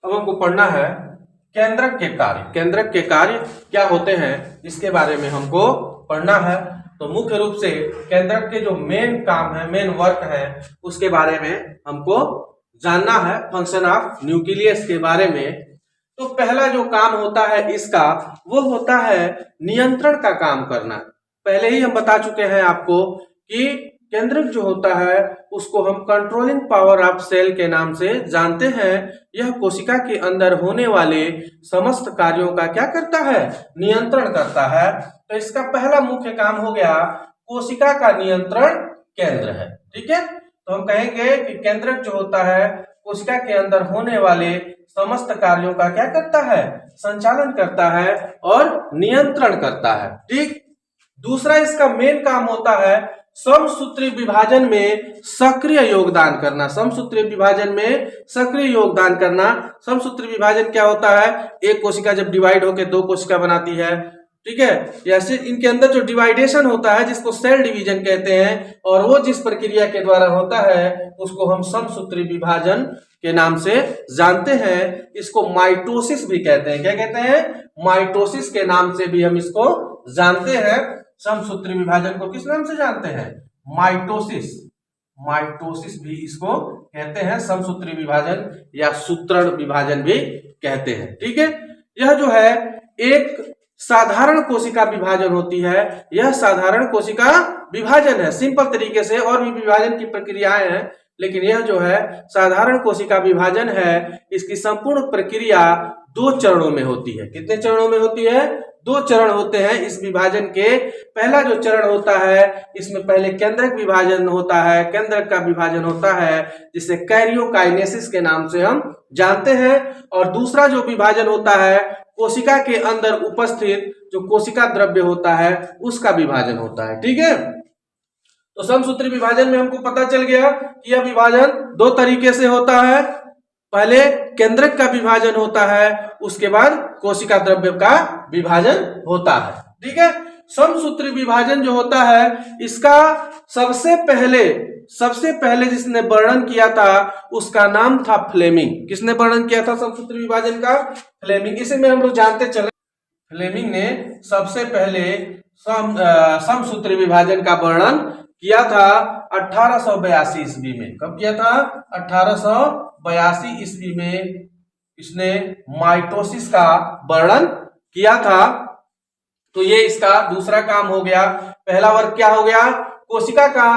अब हमको पढ़ना है केंद्रक के कार्य। केंद्रक के कार्य क्या होते हैं इसके बारे में हमको पढ़ना है। तो मुख्य रूप से केंद्रक के जो मेन काम है, मेन वर्क है, उसके बारे में हमको जानना है, फंक्शन ऑफ न्यूक्लियस के बारे में। तो पहला जो काम होता है इसका, वो होता है नियंत्रण का काम करना। पहले ही हम बता चुके हैं आपको कि केंद्रक जो होता है उसको हम कंट्रोलिंग पावर ऑफ सेल के नाम से जानते हैं। यह कोशिका के अंदर होने वाले समस्त कार्यों का क्या करता है, नियंत्रण करता है। तो इसका पहला मुख्य काम हो गया कोशिका का नियंत्रण केंद्र है। ठीक है, तो हम कहेंगे कि केंद्रक जो होता है कोशिका के अंदर होने वाले समस्त कार्यों का क्या करता है, संचालन करता है और नियंत्रण करता है। ठीक, दूसरा इसका मेन काम होता है समसूत्री विभाजन में सक्रिय योगदान करना। समसूत्री विभाजन में सक्रिय योगदान करना। समसूत्री विभाजन क्या होता है, एक कोशिका जब डिवाइड होकर दो कोशिका बनाती है, ठीक है, जैसे इनके अंदर जो डिवाइडेशन होता है जिसको सेल डिवीजन कहते हैं, और वो जिस प्रक्रिया के द्वारा होता है उसको हम समसूत्री विभाजन के नाम से जानते हैं। इसको माइटोसिस भी कहते हैं। क्या कहते हैं, माइटोसिस के नाम से भी हम इसको जानते हैं। समसूत्री विभाजन को किस नाम से जानते हैं, माइटोसिस। माइटोसिस भी इसको कहते हैं, समसूत्री विभाजन या सूत्रण विभाजन भी कहते हैं। ठीक है, यह जो है एक साधारण कोशिका विभाजन होती है। यह साधारण कोशिका विभाजन है, सिंपल तरीके से। और भी विभाजन की प्रक्रियाएं हैं, लेकिन यह जो है साधारण कोशिका विभाजन है। इसकी संपूर्ण प्रक्रिया 2 चरणों में होती है। कितने चरणों में होती है, 2 चरण होते हैं इस विभाजन के। पहला जो चरण होता है इसमें पहले केंद्रक विभाजन होता है, केंद्रक का विभाजन होता है, जिसे कैरियोकाइनेसिस के नाम से हम जानते हैं। और दूसरा जो विभाजन होता है कोशिका के अंदर उपस्थित जो कोशिका द्रव्य होता है उसका विभाजन होता है। ठीक है, तो समसूत्री विभाजन में हमको पता चल गया कि यह विभाजन 2 तरीके से होता है। पहले केंद्रक का विभाजन होता है, उसके बाद कोशिका द्रव्य का विभाजन होता है। ठीक है, समसूत्री विभाजन जो होता है इसका सबसे पहले जिसने वर्णन किया था उसका नाम था फ्लेमिंग। किसने वर्णन किया था समसूत्री विभाजन का, फ्लेमिंग। इसे में हम लोग जानते चले, फ्लेमिंग ने सबसे पहले समसूत्री विभाजन का वर्णन किया था 1882 ईस्वी में। कब किया था, 1882 ईस्वी में इसने माइटोसिस का वर्णन किया था। तो ये इसका दूसरा काम हो गया। पहला वर्ग क्या हो गया, कोशिका का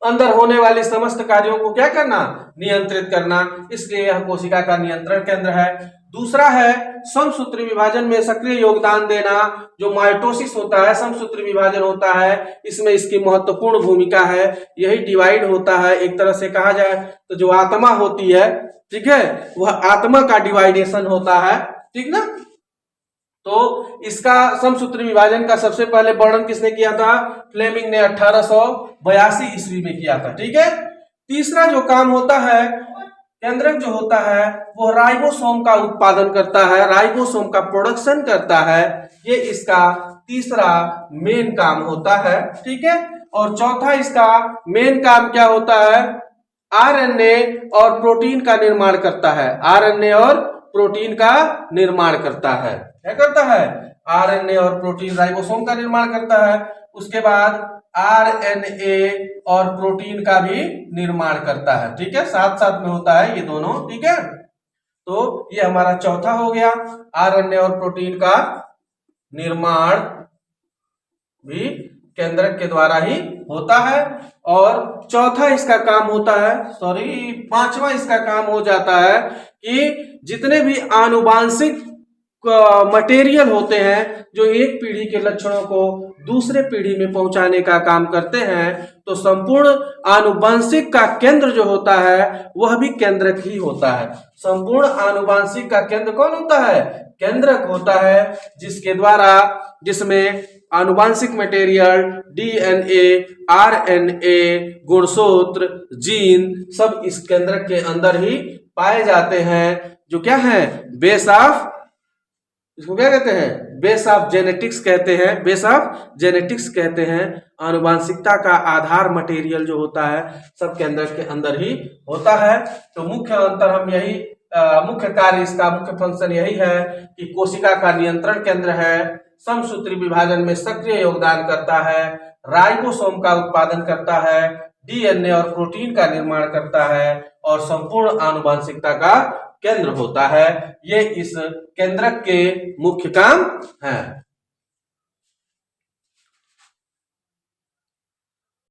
अंदर होने वाले समस्त कार्यों को क्या करना, नियंत्रित करना, इसलिए यह कोशिका का नियंत्रण केंद्र है। दूसरा है समसूत्री विभाजन में सक्रिय योगदान देना, जो माइटोसिस होता है, समसूत्री विभाजन होता है, इसमें इसकी महत्वपूर्ण भूमिका है। यही डिवाइड होता है, एक तरह से कहा जाए तो जो आत्मा होती है, ठीक है, वह आत्मा का डिवाइडेशन होता है। ठीक ना, तो इसका समसूत्री विभाजन का सबसे पहले वर्णन किसने किया था, फ्लेमिंग ने 1882 ईस्वी में किया था। ठीक है, तीसरा जो काम होता है केंद्रक जो होता है वो राइबोसोम का उत्पादन करता है, राइबोसोम का प्रोडक्शन करता है। ये इसका तीसरा मेन काम होता है। ठीक है, और चौथा इसका मेन काम क्या होता है, आरएनए और प्रोटीन का निर्माण करता है। आरएनए और प्रोटीन का निर्माण करता है। क्या करता है, आरएनए और प्रोटीन, राइबोसोम का निर्माण करता है। उसके बाद आरएनए और प्रोटीन का भी निर्माण करता है। ठीक है, साथ साथ में होता है ये दोनों। ठीक है, तो ये हमारा चौथा हो गया, आरएनए और प्रोटीन का निर्माण भी केंद्रक के द्वारा ही होता है। और चौथा इसका काम होता है, पांचवा इसका काम हो जाता है कि जितने भी आनुवांशिक मटेरियल होते हैं जो एक पीढ़ी के लक्षणों को दूसरे पीढ़ी में पहुंचाने का काम करते हैं, तो संपूर्ण आनुवंशिक का केंद्र जो होता है वह भी केंद्रक ही होता है। संपूर्ण आनुवंशिक का केंद्र कौन होता है, केंद्रक होता है, जिसके द्वारा, जिसमें आनुवंशिक मटेरियल, डीएनए, आरएनए, गुणसूत्र, जीन सब इस केंद्रक के अंदर ही पाए जाते हैं, जो क्या है, बेस ऑफ, इसको क्या कहते हैं, बेस ऑफ जेनेटिक्स कहते हैं, बेस ऑफ जेनेटिक्स कहते हैं। आनुवांशिकता का आधार मटेरियल जो होता है सब केंद्रक के अंदर ही होता है। तो मुख्य अंतर हम यही मुख्य कार्य, इसका मुख्य फंक्शन यही है कि कोशिका का नियंत्रण केंद्र है, समसूत्री विभाजन में सक्रिय योगदान करता है, राइबोसोम का उत्पादन करता है, डीएनए और प्रोटीन का निर्माण करता है और संपूर्ण आनुवंशिकता का केंद्र होता है। ये इस केंद्रक के मुख्य काम हैं।